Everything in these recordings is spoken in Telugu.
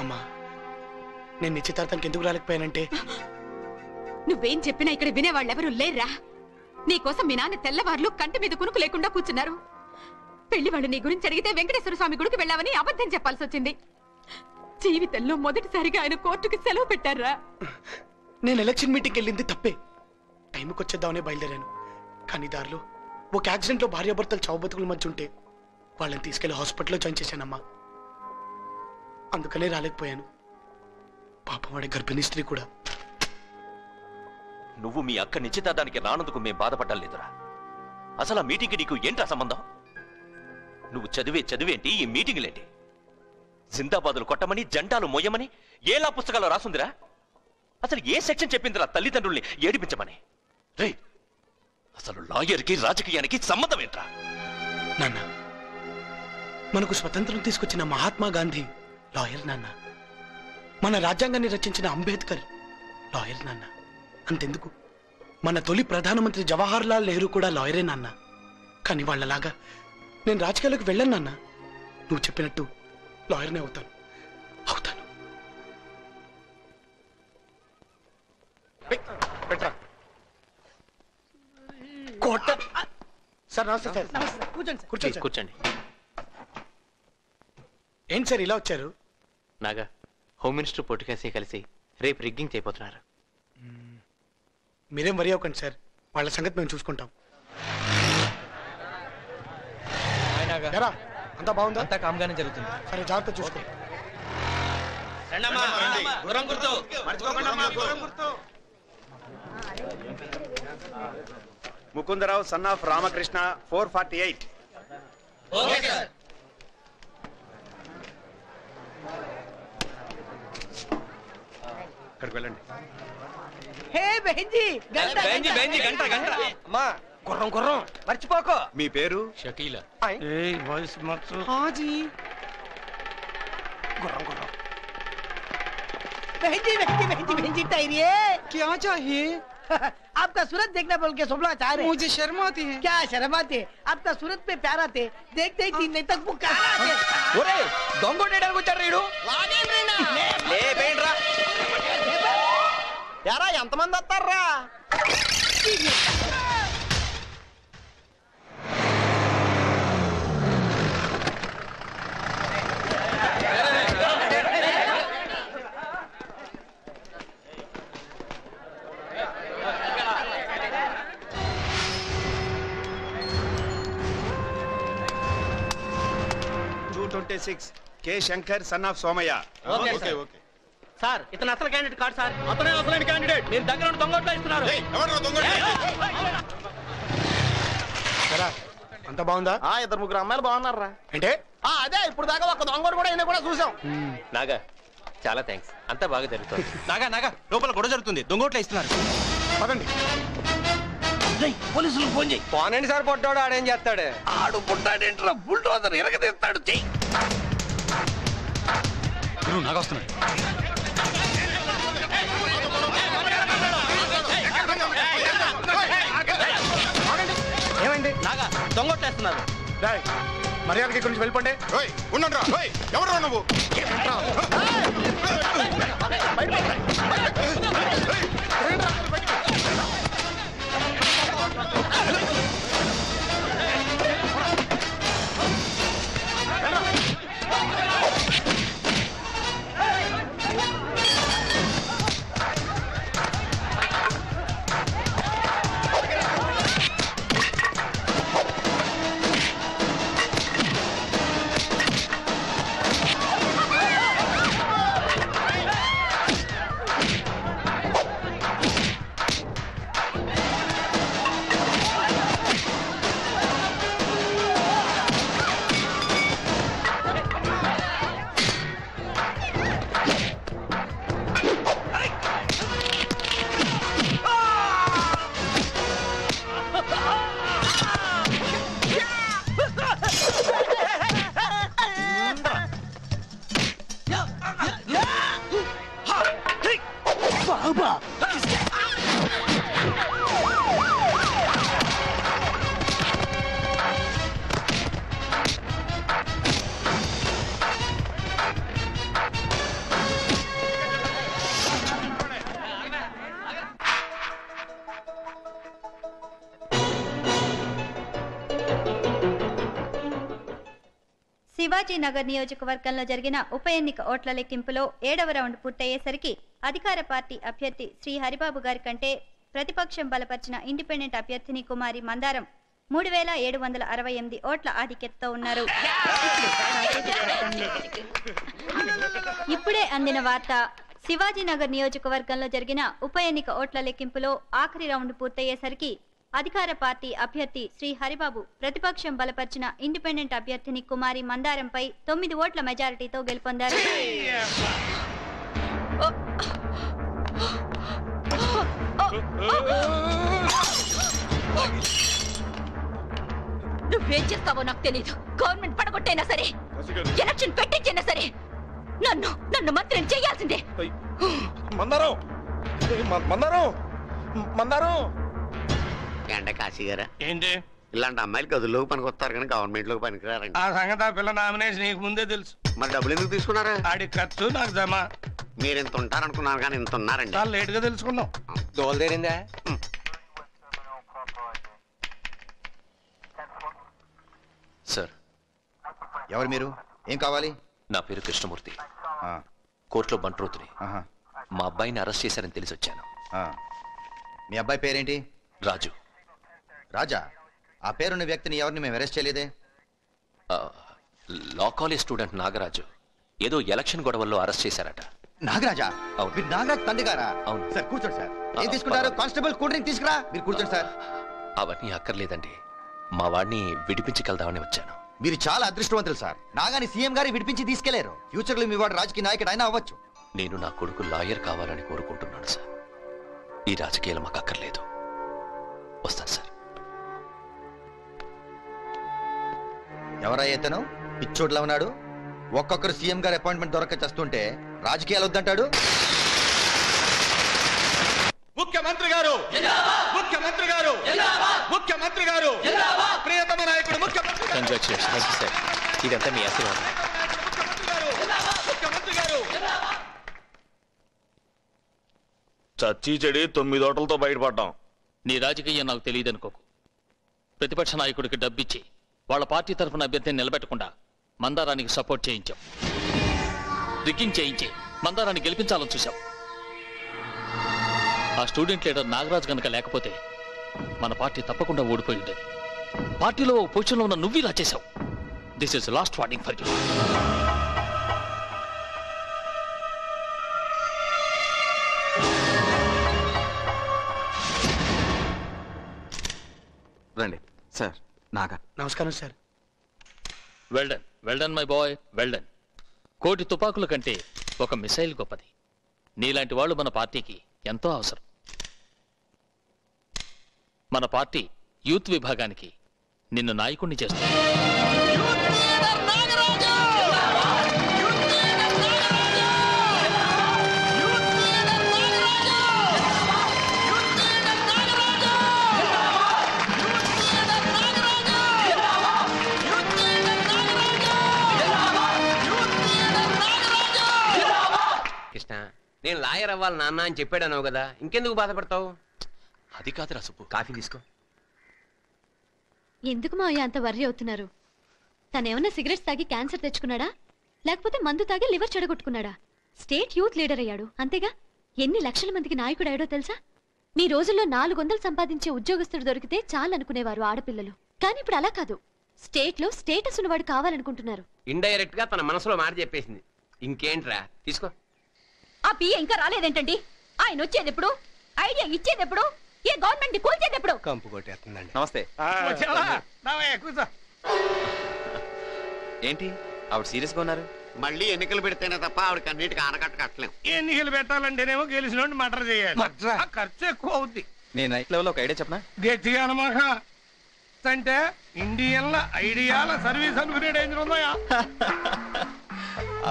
అమ్మా నేను నిశ్చితార్థానికి ఎందుకు రాలేకపోయానంటే నువ్వేం చెప్పినా ఇక్కడ వినేవాళ్ళెవరూ లేర్రా. నీకోసం మీ నాన్న తెల్లవార్లు కంటి మీద కునుకు లేకుండా కూర్చున్నారు. పెళ్లి వాళ్ళు నీ గురించి అడిగితే వెంకటేశ్వర స్వామి గుడికి వెళ్ళావని అబద్ధం చెప్పాల్సి వచ్చింది. జీవితంలో మొదటిసారిగా ఆయన కోర్టుకి సెలవు పెట్టారా. నేను ఎలక్షన్ మీటింగ్కి వెళ్ళింది తప్పే. టైంకి వచ్చేద్దామనే బయలుదేరాను. కానీ దారిలో ఒక యాక్సిడెంట్లో భార్యాభర్తలు చావుబతుకుల మధ్య ఉంటే వాళ్ళని తీసుకెళ్లి హాస్పిటల్లో జాయిన్ చేశానమ్మా. అందుకనే రాలేకపోయాను. పాపం వాడి గర్భిణీ స్త్రీ కూడా. నువ్వు మీ అక్క నిశ్చితార్థానికి రానందుకు మేం బాధపడ్డం లేదురా. అసలు ఆ మీటింగ్కి నీకు ఏంట్రా సంబంధం? నువ్వు చదివేంటి, ఈ మీటింగులేంటి? జిందాబాదులు కొట్టమని, జెండాలు మొయ్యమని ఏలా పుస్తకాల్లో రాసుందిరా? అసలు ఏ సెక్షన్ చెప్పిందిరా తల్లిదండ్రుల్ని ఏడిపించమని? రే, అసలు లాయర్కి రాజకీయానికి సంబంధం ఏంట్రా? నాన్న, మనకు స్వతంత్రం తీసుకొచ్చిన మహాత్మా గాంధీ లాయర్ నాన్న. మన రాజ్యాంగాన్ని రచించిన అంబేద్కర్ లాయర్ నాన్న. అంతెందుకు, మన తొలి ప్రధానమంత్రి జవహర్ లాల్ నెహ్రూ కూడా లాయరే నాన్న. కానీ వాళ్ళలాగా నేను రాజకీయాలకు వెళ్ళను నాన్న. నువ్వు చెప్పినట్టు లాయర్నే అవుతాను. సార్ నమస్తే సార్. కూర్చోండి. కూర్చోండి. ఏంటి సార్ ఇలా వచ్చారు? నాగా, హోమ్ మినిస్టర్ పొట్టికేసి కలిసి రేపు రిగ్గింగ్ చేయబోతున్నారు. మీరేం వరి అవ్వకండి సార్, వాళ్ళ సంగతి మేము చూసుకుంటాం. అంతా బాగుందా? అంతా కామ్గానే జరుగుతుంది. సరే, జాగ్రత్త చూసుకో. Mukundarao son of Ramakrishna 448. అక్కడికి వెళ్ళండి. గుర్రం గుర్రం మర్చిపోకో. మీ పేరు? షకీలా. గుర్రం గుర్రం. बहन जी टायरिए क्या चाहिए? आपका सूरत देखना बोल के सोमला चाह रहे। मुझे शर्म आती है। क्या शर्म आती है? आपका सूरत पे प्यार आते देखते ही 3 दिन तक पुकार ఒరే దొంగొట్టేయడానికి వచ్చారు రీడు. లేపేండ్రా. యారా ఎంతమంది వస్తారా? K Shankar son of Somaiah. Okay okay sir, ఇతను అసలు క్యాండిడేట్ కాదు సార్. అతనే అసలైన క్యాండిడేట్. మీరు దగ్గర ఉండి దొంగోట్లు ఇస్తున్నారు. అంతా బాగుందా? ఇద్దరు ముగ్గురు అమ్మాయిలు బాగున్నారా? అంటే అదే ఇప్పుడు దాకా ఒక దొంగోడు కూడా అయినా కూడా చూసాం. నాగా, చాలా థ్యాంక్స్. అంతా బాగా జరుగుతుంది. నాగా నాగా లోపల గొడవ జరుగుతుంది. దొంగోట్లు ఇస్తున్నారు. పదండి. పోలీసులు ఫోన్ చేయి. పోనండి సార్, పొట్టాడు ఆడేం చేస్తాడు? ఆడు పుట్టాడేంట్రా, బుల్డోజర్ ఎరగదీస్తాడు. చెయ్యి. నాగా వస్తున్నాడు. ఏమైంది? నాగా దొంగొట్టేస్తున్నారు. మర్యాదకి ఇక్కడి నుంచి వెళ్ళిపోండి. ఎవరు నువ్వు? శివాజీనగర్ నియోజకవర్గంలో జరిగిన ఉప ఎన్నిక ఓట్ల లెక్కింపులో 7వ రౌండ్ పూర్తయ్యేసరికి అధికార పార్టీ అభ్యర్థి శ్రీ హరిబాబు గారి కంటే ప్రతిపక్షం బలపరిచిన ఇండిపెండెంట్ అభ్యర్థిని కుమారి మందారం 3768 ఓట్ల ఆధిక్యతతో ఉన్నారు. ఇప్పుడే అందిన వార్త. శివాజీనగర్ నియోజకవర్గంలో జరిగిన ఉప ఎన్నిక ఓట్ల లెక్కింపులో ఆఖరి రౌండ్ పూర్తయ్యేసరికి అధికార పార్టీ అభ్యర్థి శ్రీ హరిబాబు ప్రతిపక్షం బలపరిచిన ఇండిపెండెంట్ అభ్యర్థిని కుమారి మందారంపై 9 ఓట్ల మెజారిటీతో గెలుపొందారు. నువ్వేం చేస్తావో నాకు తెలీదు. గవర్నమెంట్ పడగొట్టైనా సరే, ఎలక్షన్ పెట్టించైనా సరే నన్ను మంత్రిని చేయాల్సిందే. ఎండ కాశీ గారా ఏంటి ఇలాంటి అమ్మాయిలు గదుల్లోకి పనికొస్తారు కానీ గవర్నమెంట్ లోకి పనికిరారండి. ఆ సంగతి ఆ పిల్ల నామినేషన్ నీకు ముందే తెలుసు. మరి డబ్బులు ఎందుకు తీసుకున్నారా? ఆడి ఖర్చు నాకు జమ. మీరు ఇంత ఉంటారనుకున్నారు కానీ ఇంత ఉన్నారండి. చాలా లేట్ గా తెలుసుకున్నాం. దోలు తీరిందా? సార్, ఎవరు మీరు? ఏం కావాలి? నా పేరు కృష్ణమూర్తి. కోర్టులో బంట్రోతుని. మా అబ్బాయిని అరెస్ట్ చేశారని తెలిసి వచ్చాను. మీ అబ్బాయి పేరేంటి? రాజు. రాజా? ఆ పేరున్న వ్యక్తిని ఎవరిని మేము అరెస్ట్ చేయలేదే. లా కాలేజ్ స్టూడెంట్ నాగరాజు ఏదో ఎలక్షన్ గొడవల్లో అరెస్ట్ చేశారట. నాగరాజా? అవును. మీరు నాగరాజ్ తండ్రి గారా? అవును సార్. కూర్చోండి సార్. ఏం తీసుకుంటారు? కానిస్టేబుల్ కూల్ డ్రింక్ తీసుకురా. మీరు కూర్చోండి సార్. అవన్నీ అక్కర్లేదండి, మా వాడిని విడిపించగలదామని వచ్చాను. మీరు చాలా అదృష్టవంతులు సార్. నాగాని సీఎం గారి విడిపించి తీసుకెళ్లారు. ఫ్యూచర్ లో మీ వాడు రాజకీయ నాయకుడు అయినా అవ్వచ్చు. నేను నా కొడుకు లాయర్ కావాలని కోరుకుంటున్నాను సార్. ఈ రాజకీయాలు మాకు అక్కర్లేదు. వస్తాను సార్. ఎవరయ్యేతను? పిచ్చోట్లా ఉన్నాడు. ఒక్కొక్కరు సీఎం గారి అపాయింట్మెంట్ దొరక చేస్తుంటే రాజకీయాలు వద్దంటాడు. ముఖ్యమంత్రి గారు, ముఖ్యమంత్రి గారు, ముఖ్యమంత్రి గారు, ప్రియతమ నాయకుడు ముఖ్యమంత్రి గారు. కంగ్రాచులేషన్. Thank you sir. ఇదంతా మీ ఆశీర్వాదం. ముఖ్యమంత్రి గారు. చచ్చి చెడి 9 ఓట్లతో బయటపడ్డాం. నీ రాజకీయం నాకు తెలియదు అనుకోకు. ప్రతిపక్ష నాయకుడికి డబ్బిచ్చి వాళ్ళ పార్టీ తరఫున అభ్యర్థిని నిలబెట్టకుండా మందారానికి సపోర్ట్ చేయించాం. రిగ్గింగ్ చేయించి మందారాన్ని గెలిపించాలని చూశాం. ఆ స్టూడెంట్ లీడర్ నాగరాజ్ గనక లేకపోతే మన పార్టీ తప్పకుండా ఓడిపోయి ఉండేది. పార్టీలో ఓ పొజిషన్లో ఉన్న నువ్వు ఇలా చేశావు. This is last warning for you. రండి సార్. నాగా. నమస్కారం sir. Well done my boy, well done. కోటి తుపాకుల కంటే ఒక మిసైల్ గొప్పది. నీలాంటి వాళ్ళు మన పార్టీకి ఎంతో అవసరం. మన పార్టీ యూత్ విభాగానికి నిన్ను నాయకుణ్ణి చేస్తుంది. కృష్ణ, నేను లాయర్ అవ్వాలి నాన్న అని చెప్పాడు అన్నావు కదా, ఇంకెందుకు బాధపడతావు? అది కాదురా సుబ్బు. కాఫీ తీసుకో. ఎందుకు మా అంత వర్రీ అవుతున్నారు? తనేమన్నా సిగరెట్స్ తాగి క్యాన్సర్ తెచ్చుకున్నాడా, లేకపోతే మందు తాగి లివర్ చెడగొట్టుకున్నాడా? స్టేట్ యూత్ లీడర్ అయ్యాడు అంతేగా. ఎన్ని లక్షల మందికి నాయకుడు అయ్యాడో తెలుసా? మీ రోజుల్లో 400 సంపాదించే ఉద్యోగస్తుడు దొరికితే చాలనుకునేవారు ఆడపిల్లలు. కానీ ఇప్పుడు అలా కాదు. స్టేట్ లో స్టేటస్ ఉన్నవాడు కావాలనుకుంటున్నారు. ఇండైరెక్ట్ గా తన మనసులో మాట చెప్పేసింది. ఇంకేంట్రా, తీసుకో. ఆ పిఏ ఇంకా రాలేదేంటండి? ఆయన వచ్చేది ఎప్పుడు? ఐడియా ఇచ్చేది ఎప్పుడు? ఏ గవర్నమెంట్ కూల్చేది ఎప్పుడు? కంపు కొట్టేస్తుందండి. నమస్తే. కూర్చో. ఏంటి ఆవిడ సీరియస్ గా ఉన్నారు? మళ్ళీ ఎన్నికలు పెడితేనే తప్ప ఆవిడకి అన్నిటికీ ఆనకట్ట కట్టలేం. ఎన్నికలు పెట్టాలంటేనేమో గెలిచిన మటర్ చేయాలి. ఆ ఖర్చు ఎక్కువ అవుద్ది. నేను నైట్ లెవెల్ ఒక ఐడియా చెప్పనా? గట్టిగా అనమాక అంటే ఇండియన్ల ఐడియాల సర్వీస్ అనుకునే డేంజర్ ఉందా?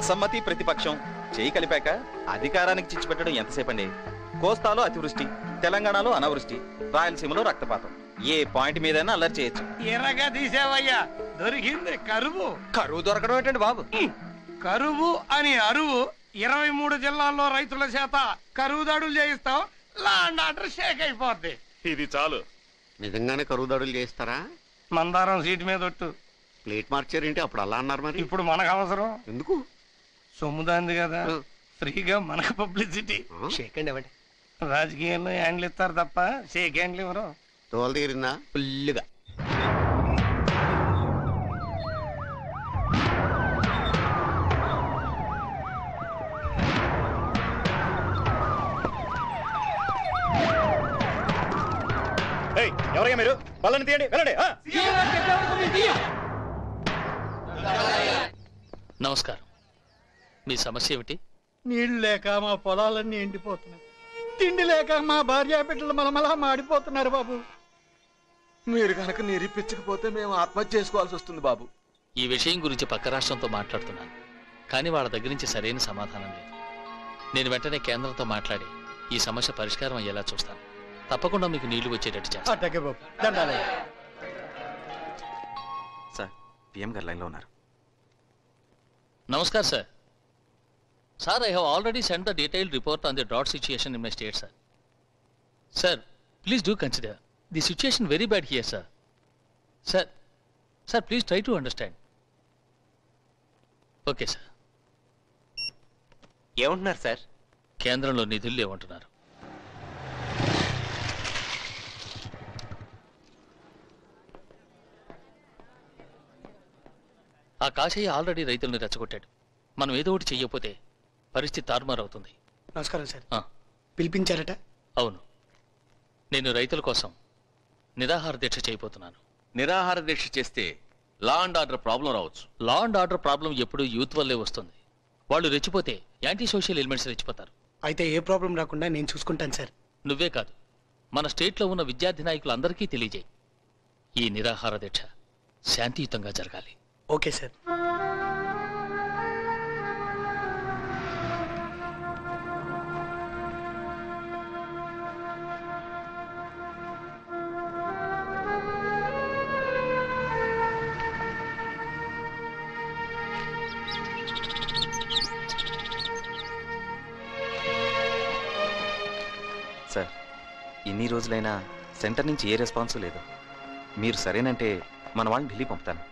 అసమ్మతి ప్రతిపక్షం చేయి కలిపాక అధికారానికి చిచ్చు పెట్టడం ఎంతసేపు అండి? కోస్తాలో అతివృష్టి, తెలంగాణలో అనావృష్టి, రాయలసీమలో రక్తపాతం. ఏ పాయింట్ మీదైనా అల్లరి చేయొచ్చు. ఎర్రగా తీసేవయ్యా, దొరికింది కరువు. కరువు దొరకడం ఏంటండి బాబు? కరువు అని అరువు 23 జిల్లాల్లో రైతుల చేత కరువు దాడులు చేయిస్తాం. లాండ్ ఆర్డర్ షేక్ అయిపోద్ది. ఇది చాలు. నిజంగానే కరువు దాడులు చేస్తారా? మందారం సీటు మీద ఒట్టు. ప్లేట్ మార్చారేంటి? అప్పుడు అలా అన్నారు మరి. ఇప్పుడు మనకు అవసరం ఎందుకు? సొమ్ముదాంది కదా, ఫ్రీగా మనకు పబ్లిసిటీ. షేక్ హ్యాండ్ ఇవ్వండి. రాజకీయాల్లో హ్యాండ్లు ఇస్తారు తప్ప షేక్ హ్యాండ్లు ఇవ్వరు. తోలు తీరిందా? ఫుల్గా. ఎవరయ్యా మీరు? పళ్ళని తీయండి, వెళ్ళండి. నమస్కారం. మీ సమస్య ఏమిటి? నీళ్లు లేక మా పొలాలన్నీ ఎండిపోతున్నాయి. తిండి లేక మా భార్య బిడ్డలు మలమలా మాడిపోతున్నారు బాబు. మీరు కనుక నిరూపించకపోతే మేము ఆత్మహత్య చేసుకోవాల్సి వస్తుంది బాబు. ఈ విషయం గురించి పక్క రాష్ట్రంతో మాట్లాడుతున్నాను, కానీ వాళ్ళ దగ్గర నుంచి సరైన సమాధానం లేదు. నేను వెంటనే కేంద్రంతో మాట్లాడి ఈ సమస్య పరిష్కారం అయ్యేలా చూస్తాను. తప్పకుండా మీకు నీళ్లు వచ్చేటట్టు చేస్తాను. సార్, పిఎం గారు లైన్లో ఉన్నారు. Namaskar sir. Sir, I have already sent the detailed report on the drought situation in my state, sir. Sir, please do consider the situation very bad here, sir. Sir, please try to understand. Okay, sir. ఏమంటున్నారు సార్? కేంద్రంలో నిధులు లేవంటున్నారు. ఆ కాశయ్య ఆల్రెడీ రైతుల్ని రెచ్చగొట్టాడు. మనం ఏదో ఒకటి చెయ్యకపోతే పరిస్థితి తారుమారవుతుంది. నమస్కారం సార్. పిలిపించారట? అవును, నేను రైతుల కోసం నిరాహార దీక్ష చేయబోతున్నాను. నిరాహార దీక్ష చేస్తే లా అండ్ ఆర్డర్ ప్రాబ్లం రావచ్చు. లా అండ్ ఆర్డర్ ప్రాబ్లం ఎప్పుడు యూత్ వల్లే వస్తుంది. వాళ్ళు రెచ్చిపోతే యాంటీ సోషల్ ఎలిమెంట్స్ రెచ్చిపోతారు. అయితే ఏ ప్రాబ్లం రాకుండా నేను చూసుకుంటాను సార్. నువ్వే కాదు, మన స్టేట్లో ఉన్న విద్యార్థి నాయకులందరికీ తెలియజేయి. ఈ నిరాహార దీక్ష శాంతియుతంగా జరగాలి. Okay sir. సార్, ఇన్ని రోజులైనా సెంటర్ నుంచి ఏ రెస్పాన్సు లేదు. మీరు సరేనంటే మన వాళ్ళని ఢిల్లీ పంపుతాను.